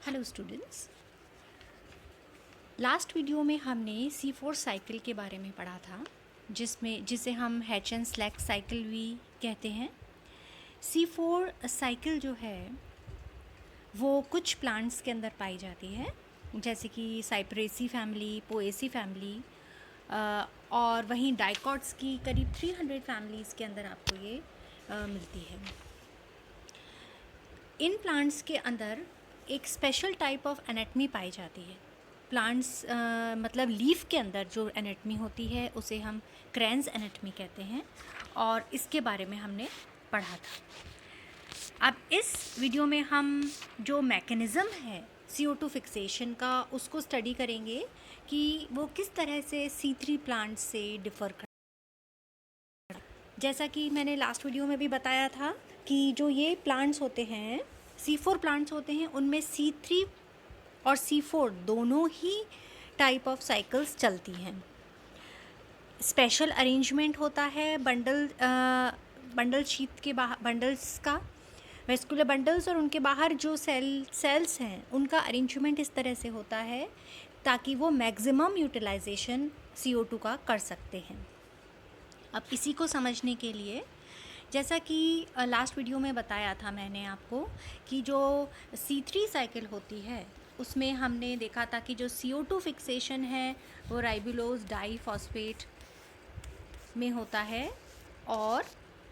Hello students, last video में हमने C4 cycle के बारे में पढ़ा था जिसे हम हैचन स्लैक साइकिल भी कहते हैं। C4 साइकिल जो है वो कुछ प्लांट्स के अंदर पाई जाती है, जैसे कि साइप्रेसी फैमिली, पोएसी फैमिली, और वहीं डाइकॉट्स की करीब 300 फैमिलीज़ के अंदर आपको ये मिलती है। इन प्लांट्स के अंदर एक स्पेशल टाइप ऑफ एनाटमी पाई जाती है। प्लांट्स मतलब लीफ के अंदर जो एनाटमी होती है उसे हम क्रेन्स एनाटमी कहते हैं, और इसके बारे में हमने पढ़ा था। अब इस वीडियो में हम जो मैकेनिज़्म है CO2 फिक्सेशन का उसको स्टडी करेंगे कि वो किस तरह से C3 प्लांट से डिफ़र करता है। जैसा कि मैंने लास्ट वीडियो में भी बताया था कि जो ये प्लांट्स होते हैं, C4 प्लांट्स होते हैं, उनमें C3 और C4 दोनों ही टाइप ऑफ साइकिल्स चलती हैं। स्पेशल अरेंजमेंट होता है बंडल शीट के बाहर, बंडल्स का वेस्कुलर बंडल्स, और उनके बाहर जो सेल्स हैं उनका अरेंजमेंट इस तरह से होता है ताकि वो मैक्सिमम यूटिलाइजेशन CO2 का कर सकते हैं। अब इसी को समझने के लिए, जैसा कि लास्ट वीडियो में बताया था मैंने आपको कि जो C3 साइकिल होती है उसमें हमने देखा था कि जो CO2 फिक्सेशन है वो राइबुलोज डाइफॉस्फेट में होता है, और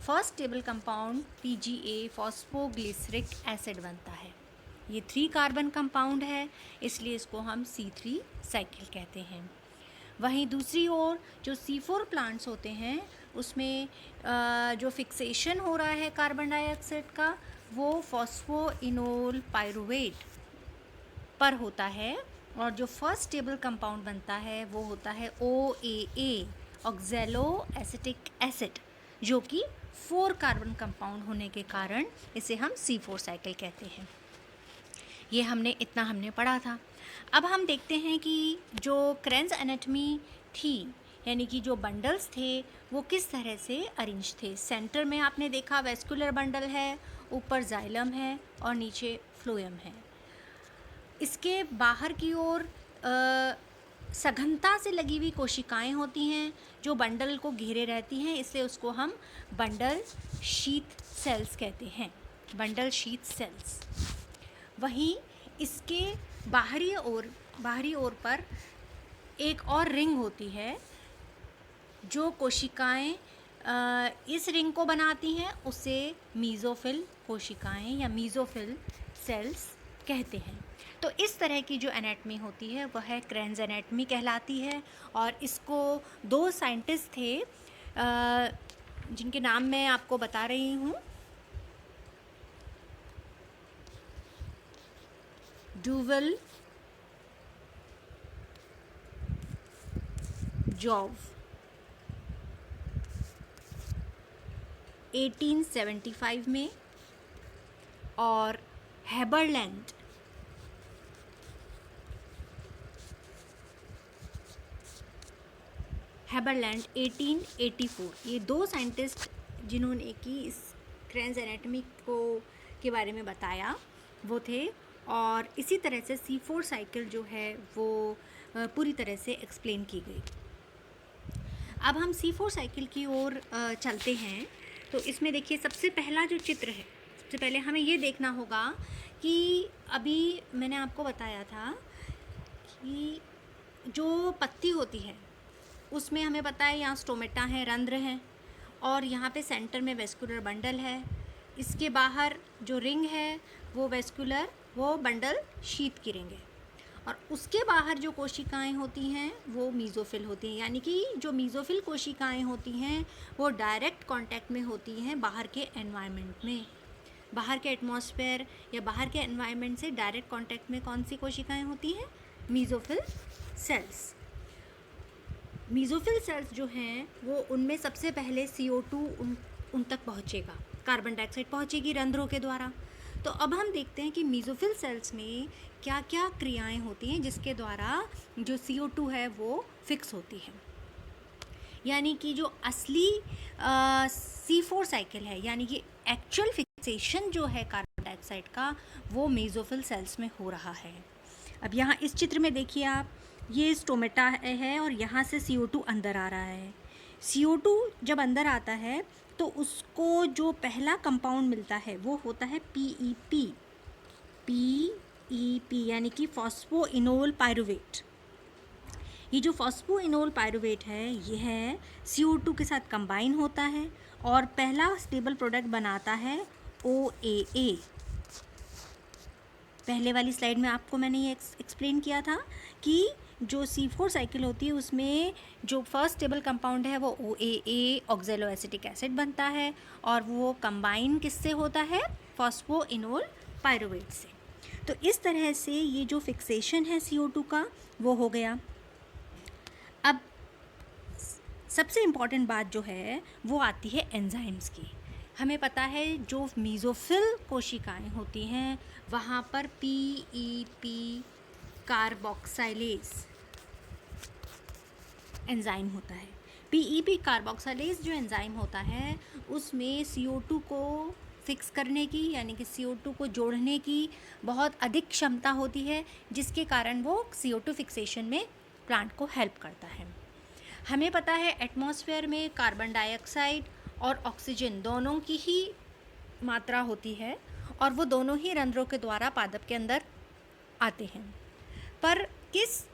first table compound PGA phosphoglyceric acid बनता है। ये 3 कार्बन कंपाउंड है, इसलिए इसको हम C3 साइकिल कहते हैं। वहीं दूसरी ओर जो C4 प्लांट्स होते हैं उसमें जो फिक्सेशन हो रहा है कार्बन डाइऑक्साइड का वो फॉस्फोइनोल पायरुवेट पर होता है, और जो फर्स्ट टेबल कंपाउंड बनता है वो होता है OAA ऑक्जेलो एसिटिक एसिड, जो कि 4 कार्बन कंपाउंड होने के कारण इसे हम C4 साइकिल कहते हैं। ये हमने पढ़ा था। अब हम देखते हैं कि जो क्रेन्स एनाटमी थी, यानी कि जो बंडल्स थे वो किस तरह से अरेंज थे। सेंटर में आपने देखा वेस्कुलर बंडल है, ऊपर जाइलम है और नीचे फ्लोएम है। इसके बाहर की ओर सघनता से लगी हुई कोशिकाएं होती हैं जो बंडल को घेरे रहती हैं, इसलिए उसको हम बंडल शीथ सेल्स कहते हैं, बंडल शीथ सेल्स। वहीं इसके बाहरी ओर पर एक और रिंग होती है जो कोशिकाएं इस रिंग को बनाती हैं, उसे मीज़ोफिल कोशिकाएं या मीज़ोफिल सेल्स कहते हैं। तो इस तरह की जो एनाटमी होती है वह क्रेन्स एनाटमी कहलाती है, और इसको 2 साइंटिस्ट थे जिनके नाम मैं आपको बता रही हूँ। डुवल जॉव 1875 में, और हेबरलैंड 1884। ये 2 साइंटिस्ट जिन्होंने कि इस क्रेन्स एनाटमी के बारे में बताया वो थे, और इसी तरह से C4 साइकिल जो है वो पूरी तरह से एक्सप्लेन की गई। अब हम C4 साइकिल की ओर चलते हैं। तो इसमें देखिए, सबसे पहला जो चित्र है, सबसे पहले हमें ये देखना होगा कि अभी मैंने आपको बताया था कि जो पत्ती होती है उसमें हमें पता है यहाँ स्टोमेटा है, रंध्र हैं, और यहाँ पे सेंटर में वेस्कुलर बंडल है। इसके बाहर जो रिंग है वो बंडल शीथ की रिंग है, और उसके बाहर जो कोशिकाएं होती हैं वो मीज़ोफिल होती हैं, यानी कि जो मीज़ोफिल कोशिकाएं होती हैं वो डायरेक्ट कांटेक्ट में होती हैं बाहर के एनवायरनमेंट में। बाहर के एटमॉस्फेयर या बाहर के एनवायरनमेंट से डायरेक्ट कांटेक्ट में कौन सी कोशिकाएं होती हैं? Mesophyll sales. मीज़ोफिल सेल्स जो हैं वो उनमें सबसे पहले CO2 उन तक पहुँचेगा, कार्बन डाइऑक्साइड पहुँचेगी रंध्रों के द्वारा। तो अब हम देखते हैं कि मीज़ोफिल सेल्स में क्या क्या क्रियाएं होती हैं जिसके द्वारा जो CO2 है वो फिक्स होती है। यानी कि जो असली C4 साइकिल है, यानी कि एक्चुअल फिक्सेशन जो है कार्बन डाइऑक्साइड का वो मेसोफिल सेल्स में हो रहा है। अब यहाँ इस चित्र में देखिए आप, ये स्टोमेटा है और यहाँ से CO2 अंदर आ रहा है। CO2 जब अंदर आता है तो उसको जो पहला कंपाउंड मिलता है वो होता है PEP, PEP यानी कि फॉस्फोइनोल पायरुवेट। ये जो फॉस्फोइनोल पायरुवेट है ये है CO2 के साथ कंबाइन होता है और पहला स्टेबल प्रोडक्ट बनाता है OAA। पहले वाली स्लाइड में आपको मैंने ये एक्सप्लेन किया था कि जो C4 साइकिल होती है उसमें जो फर्स्ट स्टेबल कंपाउंड है वो OAA ऑक्जेलो एसिटिक एसिड बनता है और वो कंबाइन किससे होता है, फॉस्फोइनोल पायरुवेट से। तो इस तरह से ये जो फिक्सेशन है CO2 का वो हो गया। अब सबसे इम्पॉर्टेंट बात जो है वो आती है एंजाइम्स की। हमें पता है जो मेसोफिल कोशिकाएं होती हैं वहाँ पर PEP कार्बोक्सिलेज एंजाइम होता है। PEP कार्बोक्सिलेज जो एंजाइम होता है उसमें CO2 को फिक्स करने की यानी कि CO2 को जोड़ने की बहुत अधिक क्षमता होती है, जिसके कारण वो CO2 फिक्सेशन में प्लांट को हेल्प करता है। हमें पता है एटमॉस्फेयर में कार्बन डाइऑक्साइड और ऑक्सीजन दोनों की ही मात्रा होती है और वो दोनों ही रंध्रों के द्वारा पादप के अंदर आते हैं। पर किस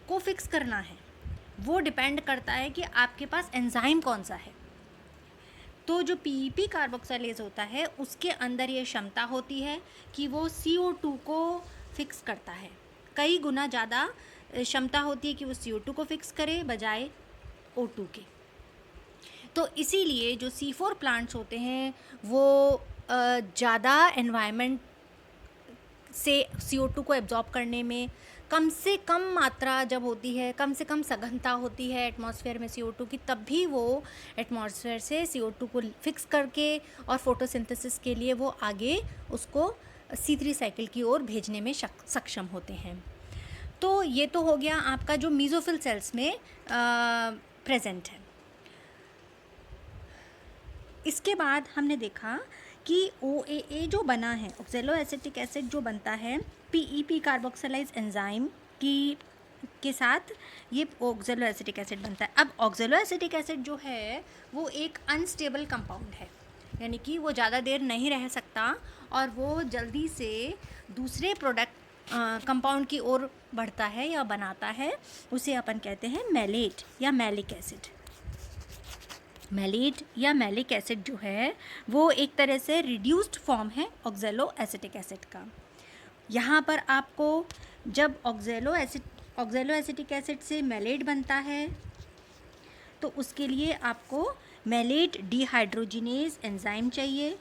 को फिक्स करना है वो डिपेंड करता है कि आपके पास एंजाइम कौन सा है। तो जो PEP कार्बोक्सिलेज होता है उसके अंदर ये क्षमता होती है कि वो CO2 को फिक्स करता है। कई गुना ज़्यादा क्षमता होती है कि वो CO2 को फिक्स करे बजाय O2 के। तो इसीलिए जो C4 प्लांट्स होते हैं वो ज़्यादा एनवायरनमेंट से CO2 को एब्जॉर्ब करने में कम से कम मात्रा जब होती है, कम से कम सघनता होती है एटमॉस्फेयर में CO2 की, तब भी वो एटमॉस्फेयर से CO2 को फिक्स करके और फोटोसिंथेसिस के लिए वो आगे उसको C3 साइकिल की ओर भेजने में सक्षम होते हैं। तो ये तो हो गया आपका जो मेसोफिल सेल्स में प्रेजेंट है। इसके बाद हमने देखा कि OAA जो बना है, ऑक्जेलो एसिटिक एसिड जो बनता है PEP कार्बोक्सिलेज एंजाइम के साथ ये ऑक्जेलो एसिटिक एसिड बनता है। अब ऑक्जेलो एसिटिक एसिड जो है वो एक अनस्टेबल कंपाउंड है, यानी कि वो ज़्यादा देर नहीं रह सकता और वो जल्दी से दूसरे प्रोडक्ट कंपाउंड की ओर बढ़ता है या बनाता है। उसे अपन कहते हैं मैलेट या मैलिक एसिड। मैलेट या मैलिक एसिड जो है वो एक तरह से रिड्यूस्ड फॉर्म है ऑक्जेलो एसिटिक एसिड का। यहाँ पर आपको जब ऑक्जेलो एसिटिक एसिड से मैलेट बनता है तो उसके लिए आपको मैलेट डिहाइड्रोजिनेज एंजाइम चाहिए।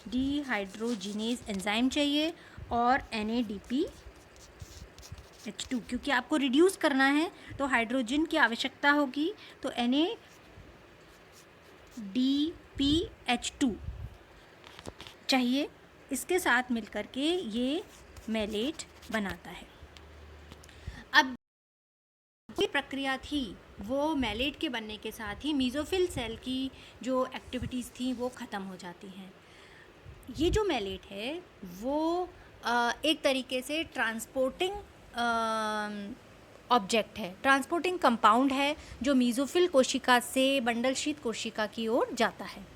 डिहाइड्रोजिनेज एंजाइम चाहिए और NADPH2, क्योंकि आपको रिड्यूस करना है तो हाइड्रोजन की आवश्यकता होगी, तो NADPH2 चाहिए। इसके साथ मिलकर के ये मैलेट बनाता है। अब ये प्रक्रिया थी वो मैलेट के बनने के साथ ही मेसोफिल सेल की जो एक्टिविटीज़ थी वो ख़त्म हो जाती हैं। ये जो मैलेट है वो एक तरीके से ट्रांसपोर्टिंग ऑब्जेक्ट है, ट्रांसपोर्टिंग कंपाउंड है जो मेसोफिल कोशिका से बंडल शीत कोशिका की ओर जाता है।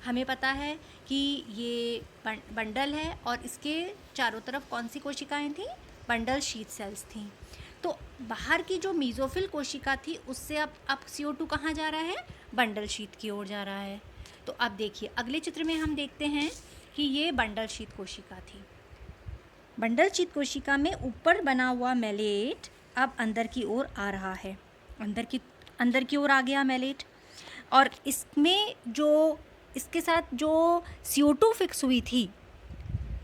हमें पता है कि ये बंडल है और इसके चारों तरफ कौन सी कोशिकाएं थीं, बंडल शीत सेल्स थीं। तो बाहर की जो मेसोफिल कोशिका थी उससे अब CO2 कहाँ जा रहा है, बंडल शीत की ओर जा रहा है। तो अब देखिए अगले चित्र में हम देखते हैं कि ये बंडल शीत कोशिका थी। बंडल शीत कोशिका में ऊपर बना हुआ मैलेट अब अंदर की ओर आ रहा है, अंदर की ओर आ गया मैलेट। और इसमें जो इसके साथ जो CO2 फिक्स हुई थी,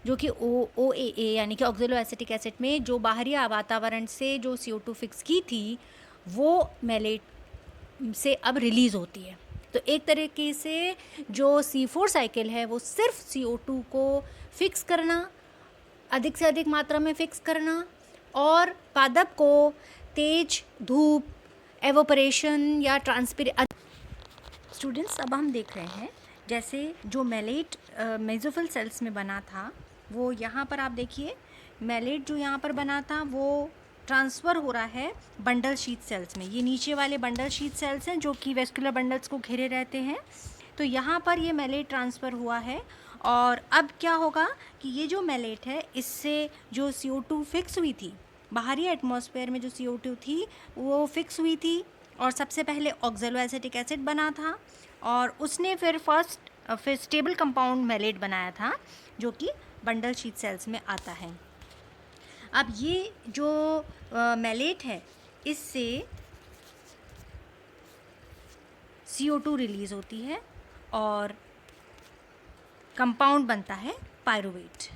जो कि OAA यानी कि ऑक्जेलो एसिटिक एसिड में जो बाहरी वातावरण से जो CO2 फिक्स की थी वो मैलेट से अब रिलीज़ होती है। तो एक तरीके से जो C4 साइकिल है वो सिर्फ CO2 को फिक्स करना, अधिक से अधिक मात्रा में फिक्स करना और पादप को तेज धूप, एवोपरेशन या स्टूडेंट्स, अब हम देख रहे हैं जैसे जो मैलेट मेसोफिल सेल्स में बना था, वो यहाँ पर आप देखिए मैलेट जो यहाँ पर बना था वो ट्रांसफ़र हो रहा है बंडल शीथ सेल्स में। ये नीचे वाले बंडल शीथ सेल्स हैं जो कि वेस्कुलर बंडल्स को घेरे रहते हैं। तो यहाँ पर ये मैलेट ट्रांसफ़र हुआ है और अब क्या होगा कि ये जो मैलेट है इससे जो CO2 फिक्स हुई थी, बाहरी एटमॉस्फेयर में जो CO2 थी वो फिक्स हुई थी और सबसे पहले ऑक्सैलोएसिटिक एसिड बना था और उसने फिर स्टेबल कंपाउंड मैलेट बनाया था जो कि बंडल शीथ सेल्स में आता है। अब ये जो मैलेट है इससे CO2 रिलीज़ होती है और कंपाउंड बनता है पायरुवेट।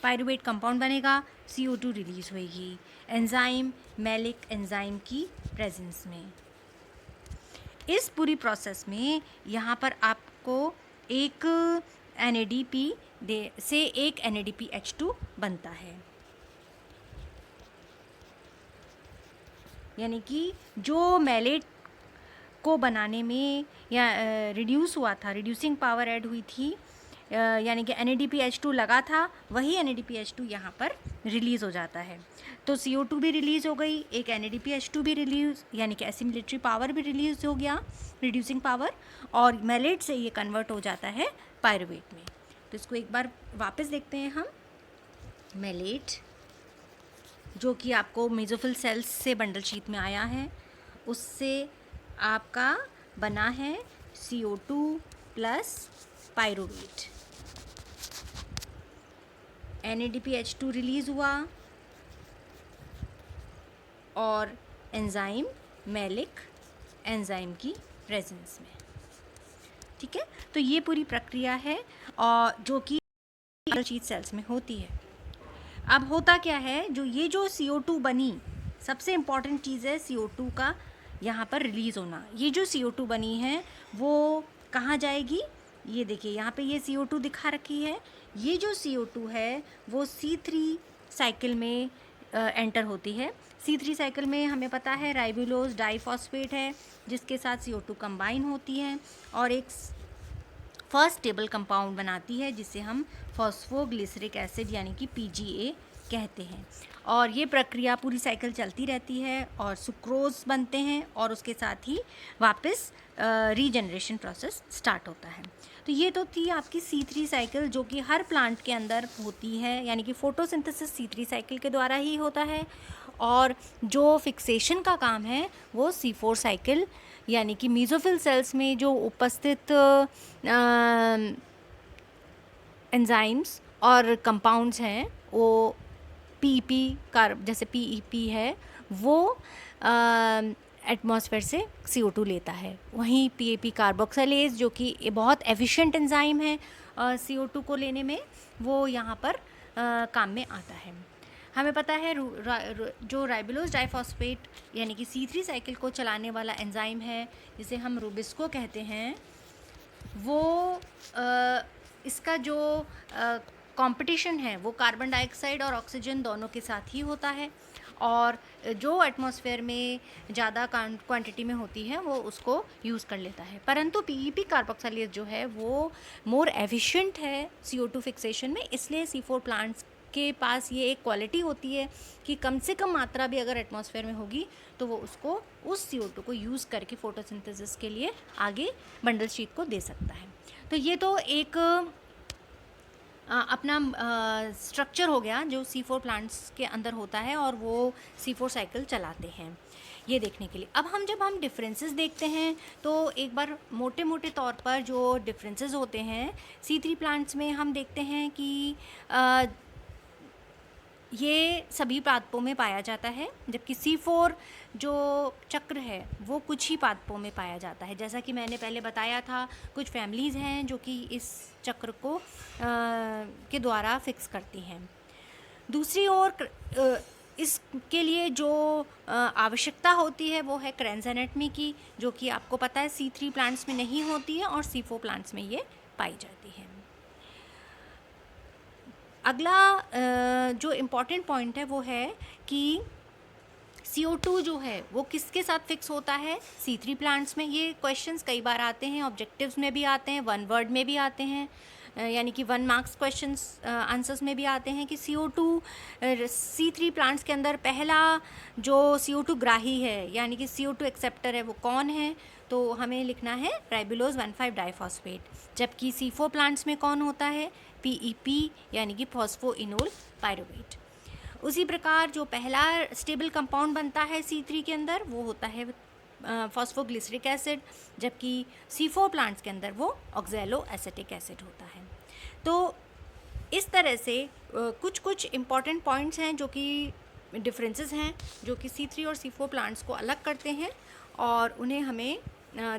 पायरुवेट कंपाउंड बनेगा, CO2 रिलीज़ होएगी एंजाइम मैलिक एंजाइम की प्रेजेंस में। इस पूरी प्रोसेस में यहाँ पर आपको एक NADP से एक NADPH2 बनता है, यानी कि जो मैलेट को बनाने में या रिड्यूस हुआ था, रिड्यूसिंग पावर ऐड हुई थी, यानी कि NADPH2 लगा था, वही NADPH2 यहाँ पर रिलीज़ हो जाता है। तो CO2 भी रिलीज़ हो गई, एक NADPH2 भी रिलीज़, यानी कि एसिमिलेटरी पावर भी रिलीज़ हो गया, रिड्यूसिंग पावर, और मैलेट से ये कन्वर्ट हो जाता है पायरुवेट में। तो इसको एक बार वापस देखते हैं हम। मैलेट जो कि आपको मेसोफिल सेल्स से बंडल शीथ में आया है, उससे आपका बना है CO2 plus pyruvate. NADPH2 release हुआ और एंजाइम मैलिक एंजाइम की प्रेजेंस में। ठीक है, तो ये पूरी प्रक्रिया है और जो कि बंडल शीथ सेल्स में होती है। अब होता क्या है, जो CO2 बनी, सबसे इम्पॉर्टेंट चीज़ है CO2 का यहाँ पर रिलीज़ होना। ये जो CO2 बनी है वो कहाँ जाएगी, ये देखिए यहाँ पे ये CO2 दिखा रखी है। ये जो CO2 है वो C3 साइकिल में एंटर होती है। C3 साइकिल में हमें पता है राइबोलोज डाइफॉस्फेट है जिसके साथ CO2 कंबाइन होती है और एक फर्स्ट स्टेबल कंपाउंड बनाती है जिसे हम फॉस्फोग्लिसरिक एसिड यानी कि PGA कहते हैं। और ये प्रक्रिया पूरी साइकिल चलती रहती है और सुक्रोज बनते हैं और उसके साथ ही वापस रीजनरेशन प्रोसेस स्टार्ट होता है। तो ये तो थी आपकी C3 साइकिल जो कि हर प्लांट के अंदर होती है, यानी कि फोटोसिंथेसिस C3 साइकिल के द्वारा ही होता है। और जो फिक्सेशन का काम है वो C4 साइकिल, यानी कि मेसोफिल सेल्स में जो उपस्थित एंजाइम्स और कंपाउंड्स हैं वो PEP जैसे PEP है वो एटमॉस्फेयर से CO2 लेता है। वहीं PAP कार्बोक्सिलेज जो कि बहुत एफिशिएंट एंजाइम है CO2 को लेने में, वो यहाँ पर काम में आता है। हमें पता है जो राइबोलोज डाइफॉस्फेट यानी कि C3 साइकिल को चलाने वाला एंजाइम है जिसे हम रूबिस्को कहते हैं, वो इसका जो कंपटीशन है वो कार्बन डाइऑक्साइड और ऑक्सीजन दोनों के साथ ही होता है और जो एटमॉस्फेयर में ज़्यादा क्वांटिटी में होती है वो उसको यूज़ कर लेता है। परंतु PEP कार्बोक्सिलेज जो है वो मोर एफिशिएंट है CO2 फिक्सेशन में, इसलिए C4 प्लांट्स के पास ये एक क्वालिटी होती है कि कम से कम मात्रा भी अगर एटमॉस्फेयर में होगी तो वो उसको उस CO2 को यूज़ करके फोटोसिंथेसिस के लिए आगे बंडल शीथ को दे सकता है। तो ये तो एक अपना स्ट्रक्चर हो गया जो C4 प्लांट्स के अंदर होता है और वो C4 साइकिल चलाते हैं, ये देखने के लिए। अब जब हम डिफरेंसेस देखते हैं तो एक बार मोटे मोटे तौर पर जो डिफरेंसेस होते हैं C3 प्लांट्स में हम देखते हैं कि ये सभी पादपों में पाया जाता है, जबकि C4 जो चक्र है वो कुछ ही पादपों में पाया जाता है। जैसा कि मैंने पहले बताया था, कुछ फैमिलीज़ हैं जो कि इस चक्र को के द्वारा फिक्स करती हैं। दूसरी ओर इसके लिए जो आवश्यकता होती है वो है क्रेन्स एनाटमी की, जो कि आपको पता है C3 प्लांट्स में नहीं होती है और C4 प्लांट्स में ये पाई जाती है। अगला जो इम्पॉर्टेंट पॉइंट है वो है कि CO2 जो है वो किसके साथ फिक्स होता है? C3 प्लांट्स में। ये क्वेश्चंस कई बार आते हैं, ऑब्जेक्टिव्स में भी आते हैं, वन वर्ड में भी आते हैं, यानी कि 1 मार्क्स क्वेश्चंस आंसर्स में भी आते हैं कि CO2 C3 प्लांट्स के अंदर पहला जो CO2 ग्राही है यानी कि CO2 एक्सेप्टर है वो कौन है? तो हमें लिखना है राइबुलोज 1,5 डाइफॉस्फेट। जबकि C4 प्लांट्स में कौन होता है? PEP यानी कि फॉस्फोइनोल पायरुवेट। उसी प्रकार जो पहला स्टेबल कंपाउंड बनता है C3 के अंदर वो होता है फॉस्फोग्लिसरिक एसिड, जबकि C4 प्लांट्स के अंदर वो ऑक्सैलो एसिटिक एसिड होता है। तो इस तरह से कुछ कुछ इम्पॉर्टेंट पॉइंट्स हैं जो कि डिफरेंसेस हैं जो कि C3 और C4 प्लांट्स को अलग करते हैं और उन्हें हमें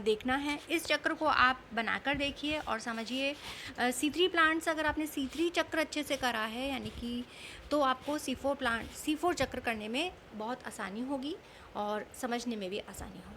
देखना है। इस चक्र को आप बनाकर देखिए और समझिए। C3 प्लांट्स अगर आपने C3 चक्र अच्छे से करा है यानी कि तो आपको C4 चक्र करने में बहुत आसानी होगी और समझने में भी आसानी होगी।